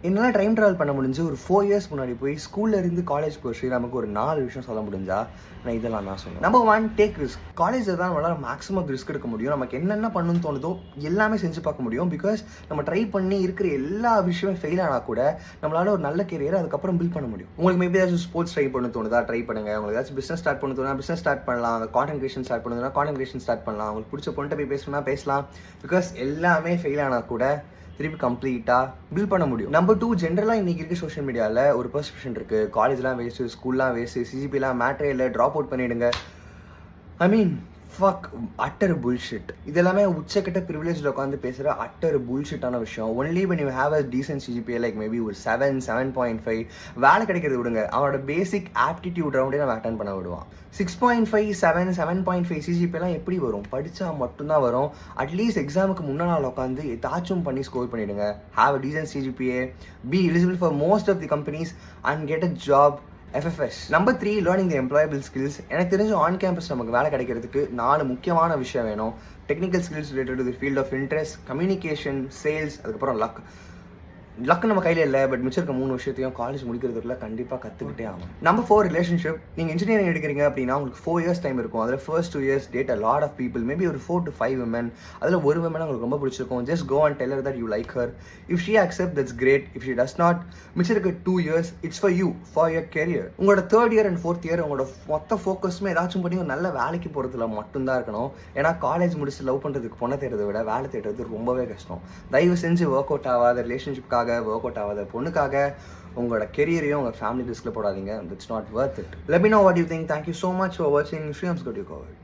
என்னால் time travel பண்ண முடிஞ்சு ஒரு 4 இயர்ஸ் முன்னாடி போய் ஸ்கூல்லேருந்து காலேஜ் போய் நமக்கு ஒரு 4 விஷயம் சொல்ல முடிஞ்சா நான் இதெல்லாம் நான் சொல்லுவேன். Number 1, take risk. காலேஜில் தான் நம்மளால் மேக்ஸிமம் ரிஸ்க் எடுக்க முடியும். நமக்கு என்னென்ன பண்ணணும்னு தோணுதோ எல்லாமே செஞ்சு பார்க்க முடியும். பிகாஸ் நம்ம ட்ரை பண்ணி இருக்கிற எல்லா விஷயமே ஃபெயில் ஆனால் கூட நம்மளால் ஒரு நல்ல கெரியர் அதுக்கப்புறம் பில்ட் பண்ண முடியும். உங்களுக்கு மேபி ஏதாச்சும் ஸ்போர்ட்ஸ் ட்ரை பண்ண தோணுதா, ட்ரை பண்ணுங்கள். உங்களுக்கு ஏதாச்சும் பிஸ்னஸ் ஸ்டார்ட் பண்ண தோணுதா, பிஸ்னஸ் ஸ்டார்ட் பண்ணலாம். கான்டென்ட் கிரியேஷன் ஸ்டார்ட் பண்ணுதுன்னா கான்டென்ட் கிரியேஷன் ஸ்டார்ட் பண்ணலாம். உங்களுக்கு பிடிச்ச பொண்ணை போய் பேசணும்னா பேசலாம். பிகாஸ் எல்லாமே ஃபெயில் ஆனால் கூட திருப்பி கம்ப்ளீட்டாக பில்ட் பண்ண முடியும். நம்பர் 2, ஜென்ரலாக இன்றைக்கி இருக்க சோஷியல் மீடியாவில் ஒரு பெர்செப்ஷன் இருக்குது. காலேஜ்லாம் வேஸ்ட்டு, ஸ்கூல்லாம் வேஸ்ட்டு, சிஜிபிலாம் மேட்ரே இல்லை, ட்ராப் அவுட் பண்ணிவிடுங்க. ஐ மீன் ஃபக், அட்டர் புல்ஷிட். இதெல்லாமே உச்சக்கட்ட ப்ரிவிலேஜில் உட்காந்து பேசுகிற அட்டர் புல்ஷிட்டான விஷயம். Only when you have a decent CGPA like maybe ஒரு 7, 7.5 வேலை கிடைக்கிறது விடுங்க, அவனோட பேசிக் ஆப்டிடியூட் ரவுண்டே நம்ம அட்டன் பண்ண விடுவான். 6.5, 7, 7.5 CGPAலாம் எப்படி வரும்? படித்தா மட்டும்தான் வரும். அட்லீஸ்ட் எக்ஸாமுக்கு முன்னாள் நாள் உட்காந்து ஏதாச்சும் பண்ணி ஸ்கோர் பண்ணிவிடுங்க. Have a decent CGPA, be eligible for most of the companies and get a job. FFS. Number 3, learning the employable skills. எனக்கு தெரிஞ்ச ஆன் கேம்பஸ் நமக்கு வேலை கிடைக்கிறதுக்கு 4 முக்கியமான விஷயம் வேணும். Technical skills related to field of interest, communication, sales, அதுக்கப்புறம் luck நம்ம கையில் இல்லை. பட் மிச்சம் இருக்க 3 விஷயத்தையும் காலேஜ் முடிக்கிறதுக்குள்ள கண்டிப்பாக கற்றுக்கிட்டே ஆகும். Number 4, relationship. நீங்கள் இன்ஜினியரிங் எடுக்கிறீங்க அப்படின்னா உங்களுக்கு 4 இயர்ஸ் டைம் இருக்கும். அதில் first 2 years date a lot of people, maybe ஒரு 4 to 5 women. அதில் ஒரு women உங்களுக்கு ரொம்ப பிடிச்சிருக்கும். Just go and tell her that you like her. If she accept, that's great. If she does not, மிச்சம் இருக்க 2 years it's for you, for your career. உங்களோட 3rd year and 4th year உங்களோட மொத்த ஃபோக்கஸுமே ஏதாச்சும் பண்ணி ஒரு நல்ல வேலைக்கு போகிறதுல மட்டும்தான் இருக்கணும். ஏன்னா காலேஜ் முடிச்சு லவ் பண்ணுறதுக்கு பொண்ணை தேடுறதை விட வேலை தேடுறது ரொம்பவே கஷ்டம். தயவு செஞ்சு ஒர்க் அவுட் ஆகாத ரிலேஷன்ஷிப்காக, ஒர்க் அவுட் ஆகாத பொண்ணுக்காக உங்களோட கெரியரையும் உங்கள் ஃபேமிலி ரிஸ்கில் போடாதீங்க. It's not worth it. Let me know what you think. Thank you so much for வாட்சிங். ஸ்ரீஹம்ஸ் காட் யூ கவர்ட்.